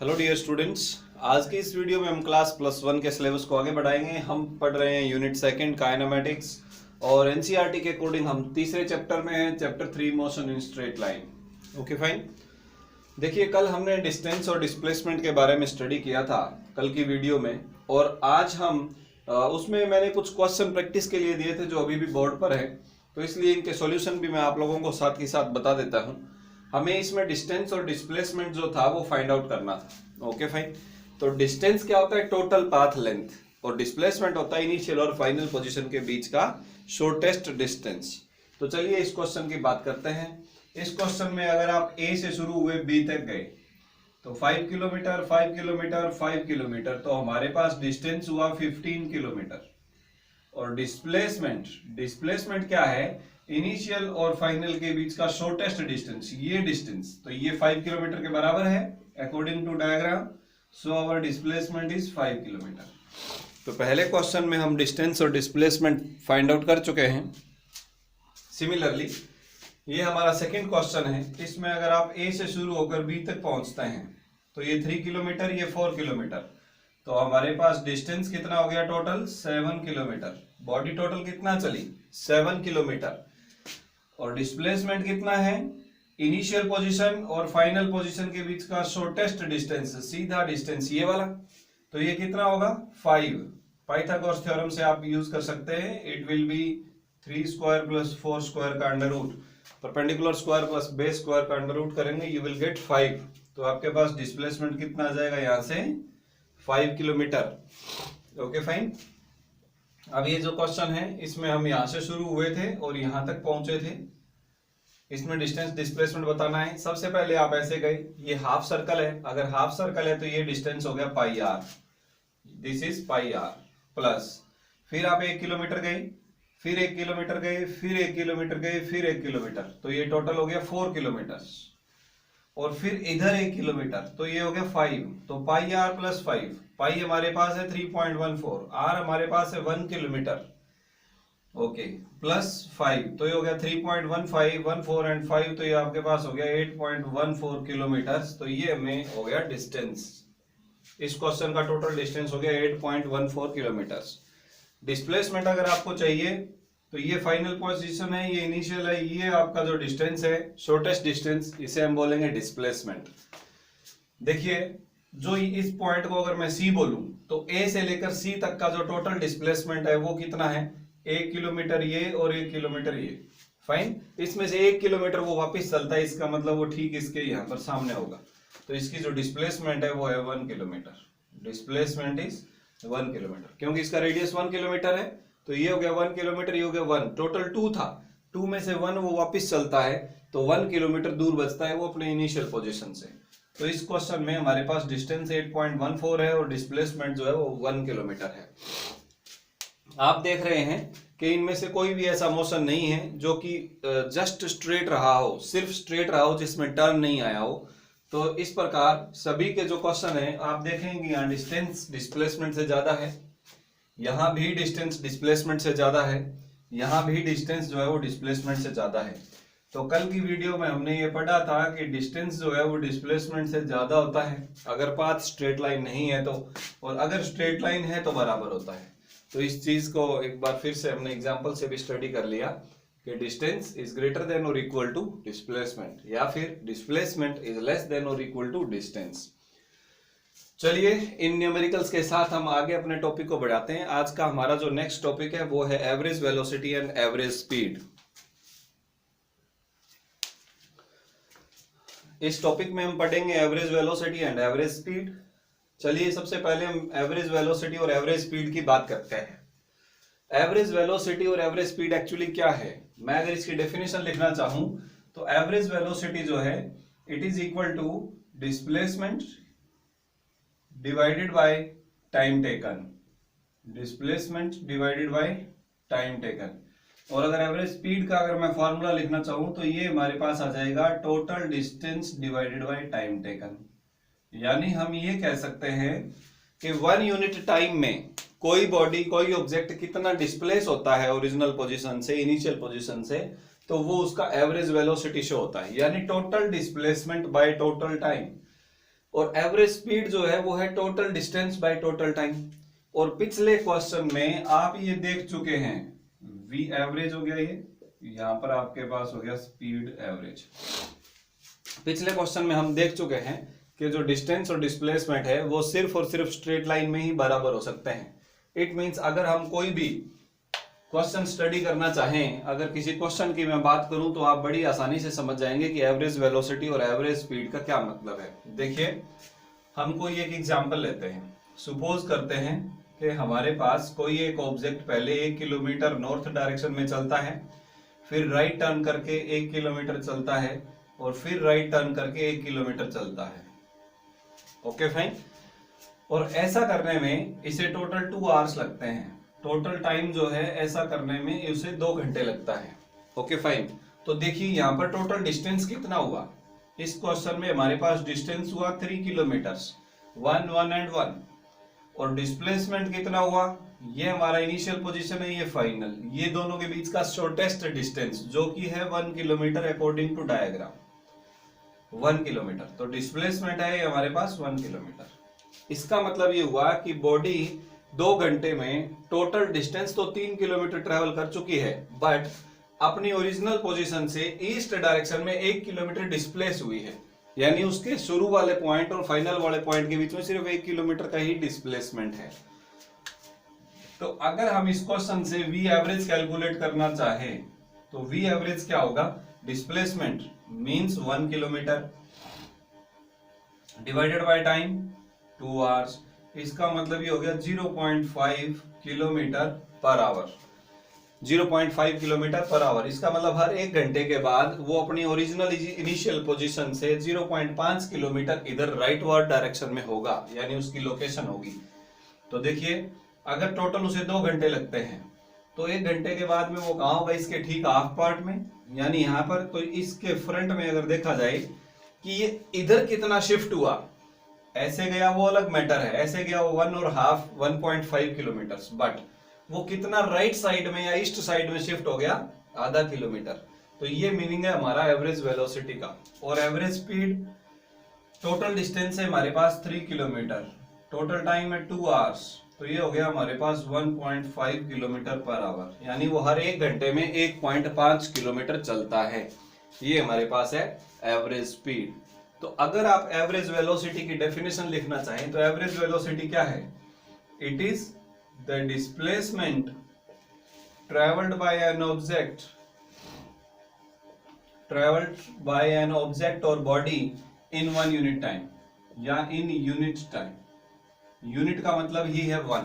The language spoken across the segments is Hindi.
Hello dear students. आज की इस वीडियो में हम क्लास +1 के सिलेबस को आगे बढ़ाएंगे। हम पढ़ रहे हैं यूनिट सेकंड काइनेमेटिक्स और एनसीईआरटी के अकॉर्डिंग हम तीसरे चैप्टर में हैं, chapter 3 motion in straight line. Okay fine. देखिए, कल हमने डिस्टेंस और डिस्प्लेसमेंट के बारे में स्टडी किया था कल की वीडियो में, और आज हम उसमें मैंने कुछ क्वेश्चन प्रैक्टिस के लिए दिए थे जो अभी भी बोर्ड पर है, तो इसलिए इनके सॉल्यूशन भी मैं आप लोगों को साथ ही साथ बता देता हूं। हमें इसमें डिस्टेंस और डिस्प्लेसमेंट जो था वो फाइंड आउट करना था। Okay fine. तो डिस्टेंस क्या होता है? टोटल पाथ लेंथ, और डिस्प्लेसमेंट होता है इनिशियल और फाइनल पोजीशन के बीच का शॉर्टेस्ट डिस्टेंस। तो चलिए इस क्वेश्चन की बात करते हैं। इस क्वेश्चन में अगर आप ए से शुरू हुए बी तक गए तो 5 किलोमीटर 5 किलोमीटर 5 किलोमीटर, तो हमारे पास डिस्टेंस हुआ 15 किलोमीटर। और डिस्प्लेसमेंट डिस्प्लेसमेंट क्या है? इनिशियल और फाइनल के बीच का शॉर्टेस्ट डिस्टेंस, ये डिस्टेंस, तो ये 5 किलोमीटर के बराबर है according to diagram. So our displacement is 5 kilometre. तो पहले क्वेश्चन में हम डिस्टेंस और डिस्प्लेसमेंट फाइंड आउट कर चुके हैं। सिमिलरली ये हमारा सेकंड क्वेश्चन है। इसमें अगर आप ए से शुरू होकर बी तक पहुंचते हैं तो ये 3 किलोमीटर, ये 4 किलोमीटर, तो हमारे पास डिस्टेंस कितना हो गया? Total 7 kilometre. बॉडी टोटल कितना चली? 7 किलोमीटर। और डिस्प्लेसमेंट कितना है? इनिशियल पोजीशन और फाइनल पोजीशन के बीच का शॉर्टेस्ट डिस्टेंस, सीधा डिस्टेंस ये वाला, तो ये कितना होगा? 5। पाइथागोरस थ्योरम से आप यूज कर सकते हैं। It will be 3 square plus 4 square का under root, perpendicular square plus base square का अंडर रूट करेंगे, यू विल गेट 5। तो आपके पास डिस्प्लेसमेंट कितना आ जाएगा यहाँ से? 5 किलोमीटर। Okay fine. अब ये जो क्वेश्चन है इसमें हम यहां से शुरू हुए थे और यहां तक पहुंचे थे। इसमें डिस्टेंस डिस्प्लेसमेंट बताना है। सबसे पहले आप ऐसे गए, ये हाफ सर्कल है, अगर हाफ सर्कल है तो ये डिस्टेंस हो गया pi r, this is pi r plus, फिर आप 1 किलोमीटर गए, फिर 1 किलोमीटर गए, फिर 1 किलोमीटर गए, फिर 1 किलोमीटर, तो ये टोटल हो गया 4 किलोमीटर। और फिर इधर 1 किलोमीटर, तो ये हो गया 5, तो पाई आर प्लस 5, पाई हमारे पास है 3.14, आर हमारे पास है 1 किलोमीटर, ओके, प्लस 5, तो ये हो गया 3.15, 14 एंड 5, तो ये आपके पास हो गया 8.14 किलोमीटर। तो ये हमें हो गया डिस्टेंस। इस क्वेश्चन का टोटल डिस्टेंस हो गया 8.14 किलोमीटर। डिस्प्लेसमेंट अगर आपको चाहिए तो ये फाइनल पोजीशन है, ये इनिशियल है, ये आपका जो डिस्टेंस है शॉर्टेस्ट डिस्टेंस, इसे हम बोलेंगे डिस्प्लेसमेंट। देखिए, जो इस पॉइंट को अगर मैं सी बोलूं तो ए से लेकर सी तक का जो टोटल डिस्प्लेसमेंट है वो कितना है? 1 किलोमीटर ये और 1 किलोमीटर ये। फाइन। इसमें से 1 किलोमीटर वो वापस चलता है, इसका मतलब वो ठीक इसके यहाँ पर सामने होगा, तो इसकी जो डिस्प्लेसमेंट है वो है 1 किलोमीटर। डिस्प्लेसमेंट इज 1 किलोमीटर, क्योंकि इसका रेडियस 1 किलोमीटर है, तो ये हो गया 1 किलोमीटर, ये हो गया 1, टोटल 2 था, 2 में से 1 वो वापस चलता है, तो 1 किलोमीटर दूर बचता है वो अपने इनिशियल पोजीशन से। तो इस क्वेश्चन में हमारे पास डिस्टेंस 8.14 है और डिस्प्लेसमेंट जो है वो 1 किलोमीटर है। आप देख रहे हैं कि इनमें से कोई भी ऐसा मोशन नहीं है जो कि जस्ट स्ट्रेट रहा हो, सिर्फ स्ट्रेट रहा हो, जिसमें टर्न नहीं आया हो। तो इस प्रकार सभी के जो क्वेश्चन है आप देखेंगे यहाँ डिस्टेंस डिस्प्लेसमेंट से ज्यादा है, यहाँ भी डिस्टेंस डिस्प्लेसमेंट से ज्यादा है, यहाँ भी डिस्टेंस जो है वो डिस्प्लेसमेंट से ज्यादा है। तो कल की वीडियो में हमने ये पढ़ा था कि डिस्टेंस जो है वो डिस्प्लेसमेंट से ज्यादा होता है अगर पाथ स्ट्रेट लाइन नहीं है तो, और अगर स्ट्रेट लाइन है तो बराबर होता है। तो इस चीज को एक बार फिर से हमने एग्जांपल से भी स्टडी कर लिया कि डिस्टेंस इज ग्रेटर देन और इक्वल टू डिस्प्लेसमेंट, या फिर डिस्प्लेसमेंट इज लेस देन और इक्वल टू डिस्टेंस। चलिए, इन न्यूमेरिकल्स के साथ हम आगे अपने टॉपिक को बढ़ाते हैं। आज का हमारा जो नेक्स्ट टॉपिक है वो है average velocity and average speed. इस टॉपिक में हम पढ़ेंगे average velocity and average speed. चलिए, सबसे पहले हम एवरेज वेलोसिटी और एवरेज स्पीड की बात करते हैं। एवरेज वेलोसिटी और एवरेज स्पीड एक्चुअली क्या है? मैं अगर इसकी डेफिनेशन लिखना चाहूं तो एवरेज वेलोसिटी जो है it is equal to displacement divided by time taken, displacement divided by time taken. और अगर एवरेज स्पीड का अगर मैं फॉर्मूला लिखना चाहूं तो ये हमारे पास आ जाएगा total distance divided by time taken. यानी हम ये कह सकते हैं कि 1 यूनिट टाइम में कोई बॉडी, कोई ऑब्जेक्ट कितना डिस्प्लेस होता है ओरिजिनल पोजीशन से, इनिशियल पोजीशन से, तो वो उसका एवरेज वेलोसिटी शो होता है, यानी total displacement by total time. और एवरेज स्पीड जो है वो है total distance by total time. और पिछले क्वेश्चन में आप ये देख चुके हैं, वी एवरेज हो गया, ये यहां पर आपके पास हो गया स्पीड एवरेज। पिछले क्वेश्चन में हम देख चुके हैं कि जो डिस्टेंस और डिस्प्लेसमेंट है वो सिर्फ और सिर्फ स्ट्रेट लाइन में ही बराबर हो सकते हैं। इट मींस अगर हम कोई भी क्वेश्चन स्टडी करना चाहें, अगर किसी क्वेश्चन की मैं बात करूं तो आप बड़ी आसानी से समझ जाएंगे कि एवरेज वेलोसिटी और एवरेज स्पीड का क्या मतलब है। देखिए, हम कोई एक एग्जांपल लेते हैं। सपोज करते हैं कि हमारे पास कोई एक ऑब्जेक्ट पहले 1 किलोमीटर नॉर्थ डायरेक्शन में चलता है, फिर राइट टर्न करके 1 किलोमीटर चलता है, और फिर राइट टर्न करके 1 किलोमीटर चलता है। Okay fine. और ऐसा करने में इसे टोटल 2 आवर्स लगते हैं। टोटल टाइम जो है ऐसा करने में उसे 2 घंटे लगता है। Okay fine. तो देखिए यहाँ पर टोटल डिस्टेंस कितना हुआ। इस क्वेश्चन में हमारे पास डिस्टेंस हुआ 3 किलोमीटर्स, 1 1 एंड 1। और डिस्प्लेसमेंट कितना हुआ, ये हमारा इनिशियल पोजीशन है, ये फाइनल। ये दोनों के बीच का शॉर्टेस्ट डिस्टेंस जो कि है 1 kilometre according to diagram, 1 kilometre. तो डिस्प्लेसमेंट है हमारे पास 1 किलोमीटर। इसका मतलब ये हुआ कि बॉडी 2 घंटे में टोटल डिस्टेंस तो 3 किलोमीटर ट्रेवल कर चुकी है, बट अपनी ओरिजिनल पोजीशन से ईस्ट डायरेक्शन में 1 किलोमीटर डिस्प्लेस हुई है। यानी उसके शुरू वाले पॉइंट और फाइनल वाले पॉइंट के बीच में सिर्फ 1 किलोमीटर का ही डिस्प्लेसमेंट है। तो अगर हम इस क्वेश्चन से वी एवरेज कैलकुलेट करना चाहें तो वी एवरेज क्या होगा, displacement means 1 kilometre divided by time 2 hours. इसका मतलब ये हो गया 0.5 kilometre per hour, 0.5 kilometre per hour. इसका मतलब हर 1 घंटे के बाद वो अपनी ओरिजिनल इनिशियल पोजीशन से 0.5 किलोमीटर इधर राइट वर्ड डायरेक्शन में होगा, यानी उसकी लोकेशन होगी। तो देखिए, अगर टोटल उसे 2 घंटे लगते हैं तो 1 घंटे के बाद में वो कहाँ होगा, इसके ठीक हाफ पार्ट में, यानी यहाँ पर। तो इसके फ्रंट में अगर देखा जाए कि ये इधर कितना शिफ्ट हुआ, ऐसे गया वो अलग मैटर है, ऐसे गया वो 1.5 किलोमीटर, बट वो कितना राइट साइड में या ईस्ट साइड में शिफ्ट हो गया, आधा किलोमीटर। तो ये मीनिंग है हमारा एवरेज वेलोसिटी का। और एवरेज स्पीड, टोटल डिस्टेंस है हमारे पास 3 किलोमीटर, टोटल टाइम है 2 आवर्स, तो ये हो गया हमारे पास 1.5 किलोमीटर पर आवर, यानी वो हर 1 घंटे में 1.5 किलोमीटर चलता है। ये हमारे पास है एवरेज स्पीड। तो अगर आप एवरेज वेलोसिटी की डेफिनेशन लिखना चाहें तो एवरेज वेलोसिटी क्या है, it is the displacement travelled by an object और बॉडी इन 1 यूनिट टाइम, या इन यूनिट टाइम। यूनिट का मतलब ही है 1।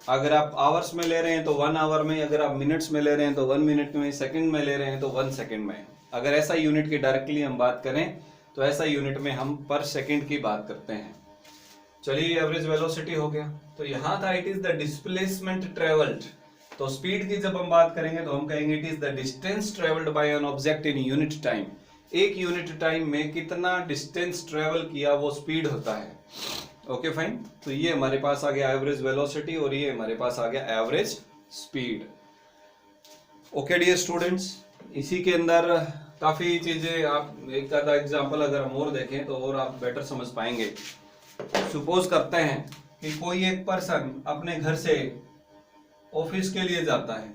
अगर आप आवर्स में ले रहे हैं तो 1 आवर में, अगर आप मिनट्स में ले रहे हैं तो 1 मिनट में, सेकंड में ले रहे हैं तो 1 सेकंड में। अगर ऐसा यूनिट की डायरेक्टली हम बात करें तो ऐसा यूनिट में हम पर सेकंड की बात करते हैं। चलिए, एवरेज वेलोसिटी हो गया। तो यहां था it is the displacement travelled. तो स्पीड की जब हम बात करेंगे तो हम कहेंगे it is the distance travelled by an object in unit time. एक यूनिट टाइम में कितना डिस्टेंस ट्रेवल किया वो स्पीड होता है। Okay fine. तो ये हमारे पास आ गया एवरेज वेलोसिटी और ये हमारे पास आ गया average speed. Okay dear students, इसी के अंदर काफी चीजें, आप एक आधा एग्जांपल अगर हम और देखें तो और आप बेटर समझ पाएंगे। सपोज करते हैं कि कोई एक पर्सन अपने घर से ऑफिस के लिए जाता है,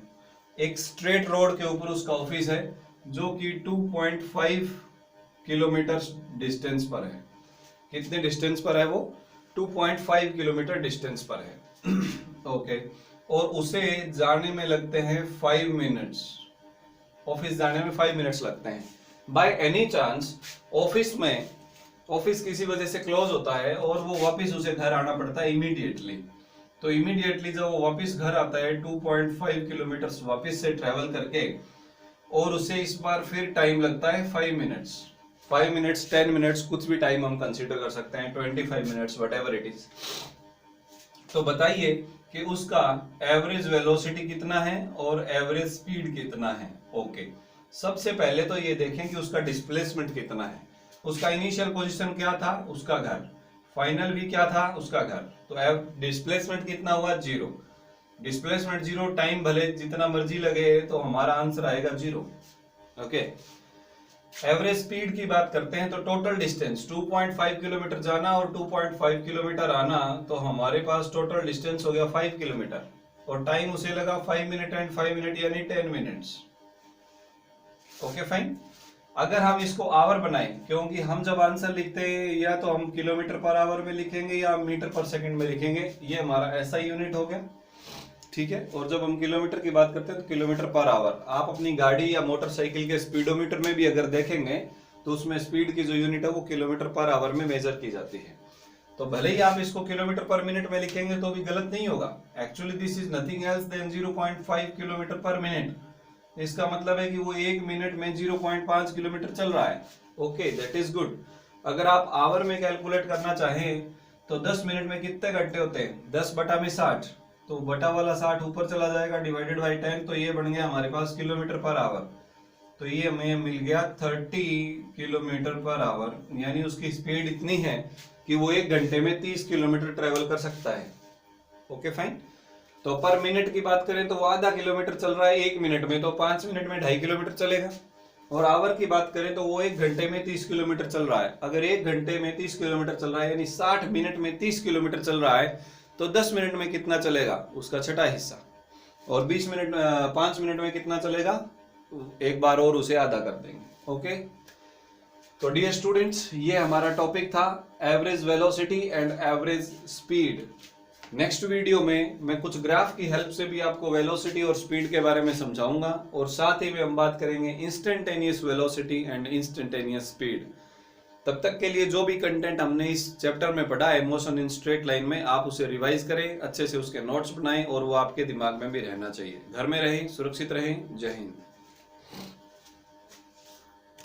एक स्ट्रेट रोड के ऊपर उसका ऑफिस है जो कि 2.5 किलोमीटर डिस्टेंस पर है। कितने डिस्टेंस पर है वो, 2.5 किलोमीटर डिस्टेंस पर है। ओके। और उसे जाने में लगते हैं 5 मिनट्स, ऑफिस जाने में 5 मिनट्स लगते हैं। बाय एनी चांस ऑफिस किसी वजह से क्लोज होता है और वो वापस उसे घर आना पड़ता है इमीडिएटली। तो इमीडिएटली जब वो वापस घर आता है 2.5 किलोमीटर वापस से ट्रेवल करके, और उसे इस बार फिर टाइम लगता है 5 मिनट्स, 5 मिनट्स, 10 मिनट्स, कुछ भी टाइम हम कंसीडर कर सकते हैं, 25 मिनट्स, व्हाटएवर इट इज। तो बताइए कि उसका एवरेज वेलोसिटी कितना है और एवरेज स्पीड कितना है। ओके, सबसे पहले तो ये देखें कि उसका डिस्प्लेसमेंट कितना है। उसका इनिशियल पोजीशन क्या था, उसका घर, फाइनल भी क्या था, उसका घर। तो डिस्प्लेसमेंट कितना हुआ, 0। डिस्प्लेसमेंट 0, टाइम भले जितना मर्जी लगे तो हमारा आंसर आएगा 0। ओके। एवरेज स्पीड की बात करते हैं तो टोटल डिस्टेंस 2.5 किलोमीटर जाना और 2.5 किलोमीटर आना, तो हमारे पास टोटल डिस्टेंस हो गया 5 किलोमीटर और टाइम उसे लगा 5 मिनट एंड 5 मिनट यानी 10 मिनट्स। Okay fine. अगर हम इसको आवर बनाएं, क्योंकि हम जब आंसर लिखते हैं या तो हम किलोमीटर पर आवर में लिखेंगे या मीटर पर सेकंड में लिखेंगे, ये हमारा ऐसा यूनिट हो गया, ठीक है। और जब हम किलोमीटर की बात करते हैं तो किलोमीटर पर आवर। आप अपनी गाड़ी या मोटरसाइकिल के स्पीडोमीटर में भी अगर देखेंगे तो उसमें स्पीड की जो यूनिट है वो किलोमीटर पर आवर में मेजर की जाती है। तो भले ही आप इसको किलोमीटर पर मिनट में लिखेंगे तो भी गलत नहीं होगा। Actually this is nothing else than 0.5 kilometre per minute. इसका मतलब है कि वो 1 मिनट में 0.5 किलोमीटर चल रहा है। Okay, that is good. अगर आप आवर में कैलकुलेट करना चाहें तो 10 मिनट में कितने घंटे होते हैं? 10 बटा में 60, तो बटा वाला 60 ऊपर चला जाएगा, डिवाइडेड बाई 10, तो ये बन गया हमारे पास किलोमीटर पर आवर। तो ये हमें मिल गया 30 किलोमीटर पर आवर, यानी उसकी स्पीड इतनी है कि वो 1 घंटे में 30 किलोमीटर ट्रेवल कर सकता है। Okay fine. तो पर मिनट की बात करें तो वो आधा किलोमीटर चल रहा है 1 मिनट में, तो 5 मिनट में 2.5 किलोमीटर चलेगा। और आवर की बात करें तो वो 1 घंटे में 30 किलोमीटर चल रहा है। अगर 1 घंटे में 30 किलोमीटर चल रहा है यानी 60 मिनट में 30 किलोमीटर चल रहा है, तो 10 मिनट में कितना चलेगा? उसका छठा हिस्सा। और 5 मिनट में कितना चलेगा? एक बार और उसे आधा कर देंगे। ओके, तो डियर स्टूडेंट्स, ये हमारा टॉपिक था average velocity and average speed. Next video में मैं कुछ ग्राफ की हेल्प से भी आपको वेलोसिटी और स्पीड के बारे में समझाऊंगा, और साथ ही में हम बात करेंगे instantaneous velocity and instantaneous speed. तब तक के लिए जो भी कंटेंट हमने इस चैप्टर में पढ़ा है मोशन इन स्ट्रेट लाइन में, आप उसे रिवाइज करें, अच्छे से उसके नोट्स बनाएं और वो आपके दिमाग में भी रहना चाहिए। घर में रहें, सुरक्षित रहें। जय हिंद।